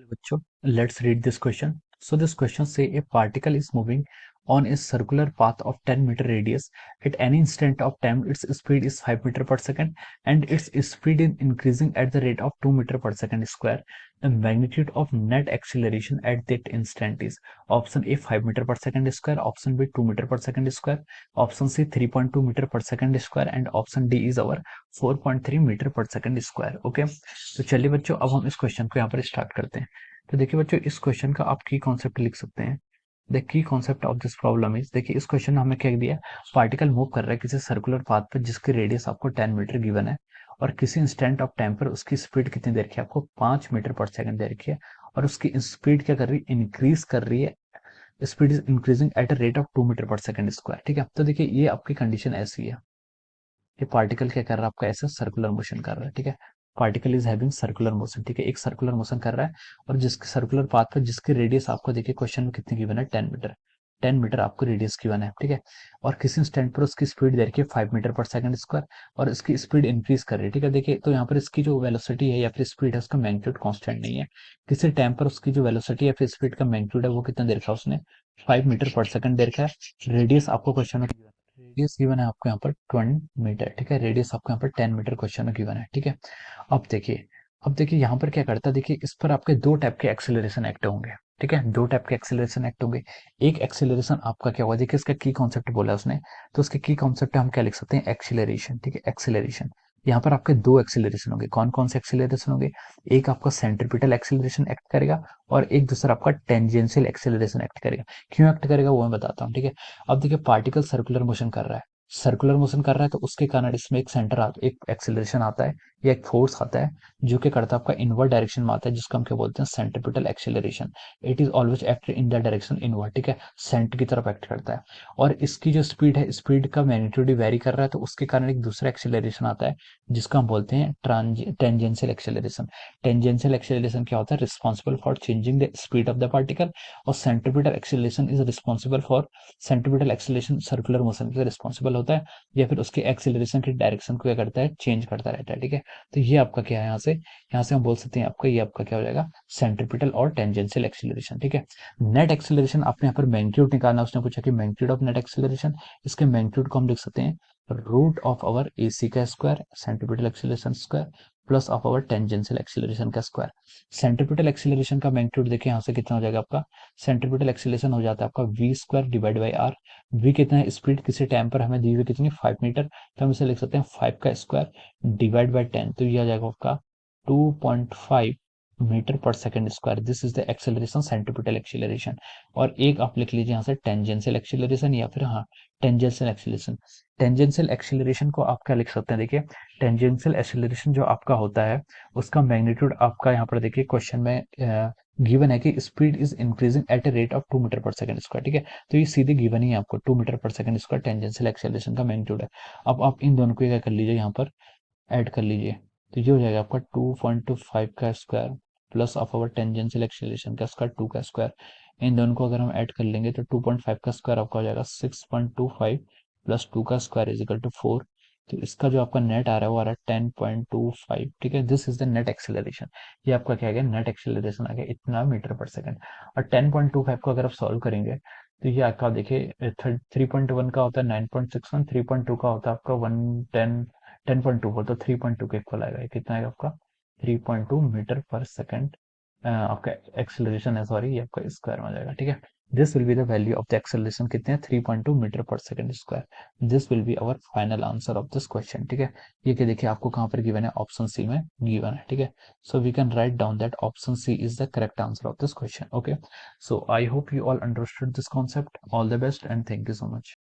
बच्चों, let's read this question. So this question say a particle is moving on a circular path of 10-meter radius. At any instant of time, its speed is 5 meter per second and its speed is increasing at the rate of 2 meter per second square. The magnitude of net acceleration at that instant is option A 5 meter per second square, option B 2 meter per second square, option C 3.2 meter per second square and option D is our 4.3 metre per second square. Okay, तो चलिए बच्चों, अब हम इस question को यहाँ पर start करते हैं। तो देखिए बच्चों, इस क्वेश्चन का आप की कॉन्सेप्ट लिख सकते हैं। The key concept of this problem is, देखिए इस क्वेश्चन में हमें क्या दिया, पार्टिकल मूव कर रहा है किसी सर्कुलर पाथ पर जिसकी रेडियस आपको 10 मीटर गिवन है और किसी इंस्टेंट ऑफ टाइम पर उसकी स्पीड कितनी दे रखी है, आपको 5 मीटर पर सेकंड दे रखी है और उसकी स्पीड क्या कर रही है, इंक्रीज कर रही है। Speed is increasing at a rate of 2 metre per second square. ठीक है, तो देखिए ये आपकी कंडीशन ऐसी है, ये पार्टिकल क्या कर रहा है, आपका ऐसा सर्कुलर मोशन कर रहा है। ठीक है, particle is having circular motion. ठीक है, एक सर्कुलर मोशन कर रहा है और जिसके सर्कुलर पाथ पर जिसकी रेडियस आपको देखिए क्वेश्चन में कितनी गिवन है, 10 मीटर। 10 मीटर आपको रेडियस गिवन है। ठीक है, और किसी इंस्टेंट पर उसकी स्पीड दे रखी है 5 मीटर पर सेकंड स्क्वायर और इसकी स्पीड इंक्रीज कर रही है। ठीक है, देखिए तो यहाँ पर इसकी जो वेलोसिटी है या फिर स्पीड है उसका मैग्नीट्यूड कांस्टेंट नहीं है। किसी टाइम पर उसकी जो वेलोसिटी या फिर स्पीड का मैग्नीट्यूड है वो कितना दे रखा है उसने, 5 मीटर पर सेकंड दे रखा है। रेडियस आपको क्वेश्चन में रेडियस गिवन है आपको यहाँ पर 20 मीटर। ठीक है, रेडियस आपको यहाँ पर 10 मीटर क्वेश्चन में गिवन है। ठीक है, अब देखिए यहाँ पर क्या करता है, देखिए इस पर आपके दो टाइप के एक्सेलरेशन एक्ट होंगे। ठीक है, दो टाइप के एक्सेलरेशन एक्ट होंगे। एक एक्सेलरेशन आपका क्या होगा, देखिए इसका की कॉन्सेप्ट बोला है उसने, तो उसके की कॉन्सेप्ट हम क्या लिख सकते हैं, एक्सीलरेशन। ठीक है, एक्सेलरेशन। यहाँ पर आपके दो एक्सेलरेशन होंगे। कौन कौन से एक्सेलरेशन होंगे, एक आपका सेंट्रीपिटल एक्सेलरेशन एक्ट करेगा और एक दूसरा आपका टेंजेंशियल एक्सेलरेशन एक्ट करेगा। क्यों एक्ट करेगा वो मैं बताता हूँ। ठीक है, अब देखिए पार्टिकल सर्कुलर मोशन कर रहा है, सर्कुलर मोशन कर रहा है तो उसके कारण इसमें एक एक एक्सेलरेशन आता है या एक फोर्स आता है जो कि करता है आपका इनवर्ड डायरेक्शन में आता है, जिसको हम क्या बोलते हैं, centripetal acceleration. It is always act in the direction inward. ठीक है, सेंटर की तरफ एक्ट करता है और इसकी जो स्पीड है, स्पीड का मैग्नीट्यूड वेरी कर रहा है तो उसके कारण एक दूसरा एक्सेलरेशन आता है जिसको हम बोलते हैं टेंजेंशियल एक्सेलरेशन। टेंजेंशियल एक्सेलरेशन क्या होता है, responsible for changing the speed of the particle और centripetal acceleration is responsible for, centripetal acceleration circular motion के रिस्पॉन्सिबल होता है या फिर उसके एक्सेलरेशन की डायरेक्शन को क्या करता है, चेंज करता रहता है। ठीक है, तो ये आपका क्या है, यहाँ से हम बोल सकते हैं आपका ये आपका क्या हो जाएगा, सेंट्रीपिटल और टेंजेंशियल एक्सेलरेशन। ठीक है, नेट एक्सेलरेशन आपने यहाँ पर मैग्नीट्यूड निकालना, उसने पूछा कि मैग्नीट्यूड ऑफ नेट एक्सेलरेशन, इसके मैग्नीट्यूड को हम लिख सकते हैं रूट ऑफ आवर एसी का square, centripetal acceleration square plus of our tangential acceleration का स्क्वायर। सेंट्रीपिटल एक्सेलरेशन का मैग्नीट्यूड देखिए यहाँ से कितना हो जाएगा आपका, सेंट्रीपिटल एक्सेलरेशन हो जाता है आपका V square divide by R. V कितना है, स्पीड किसी टाइम पर हमें दी हुई कितनी, 5 मीटर, तो हम इसे लिख सकते हैं 5 का स्क्वायर डिवाइड बाई 10, तो ये आ जाएगा आपका 2.5 metre per second square. This is the acceleration, centripetal acceleration. और एक आप लिख लीजिए यहाँ से टेंजेंशियल एक्सेलरेशन या फिर हाँ टेंजेंशियल एक्सेलरेशन। टेंजेंशियल एक्सेलरेशन को आप क्या लिख सकते हैं, देखिए टेंजेंशियल एक्सेलरेशन जो आपका होता है उसका मैग्नीट्यूड आपका यहाँ पर देखिए क्वेश्चन में गिवन है कि speed is increasing at a rate of 2 metre per second square. ठीक है, तो ये सीधे गिवन ही है आपको, 2 metre per second square tangential acceleration का मैग्नीट्यूड है। अब आप इन दोनों को क्या कर लीजिए, यहाँ पर ऐड कर लीजिए, तो ये हो जाएगा आपका 2.25 का square plus of our tangential acceleration का स्क्वायर 2 का स्क्वायर। इन दोनों को अगर हम ऐड कर लेंगे तो 2.5 का स्क्वायर आपका हो जाएगा 6.25 प्लस 2 का स्क्वायर इज इक्वल टू 4। तो इसका जो आपका नेट आ रहा है वो आ रहा है 10.25। ठीक है, this is the net acceleration. ये आपका क्या आ गया, नेट एक्सेलरेशन आ गया इतना मीटर पर सेकंड। और 10.25 को अगर आप सॉल्व करेंगे तो ये आपका देखिए 3.1 का होता है 9.61, 3.2 का होता है आपका 10.24, तो 3.2 के इक्वल आएगा। ये कितना आएगा आपका, 3.2 मीटर पर सेकंड आपका एक्सेलरेशन है, सॉरी ये आपका स्क्वायर में आ जाएगा। ठीक है, this will be the value of the acceleration, कितने हैं, 3.2 metre per second square. This will be our final answer of this question. ठीक है, ये क्या देखिए आपको कहाँ पर गिवन है, ऑप्शन सी में गिवन है। ठीक है, so we can write down that option C is the correct answer of this question. Okay, so I hope you all understood this concept. All the best and thank you so much.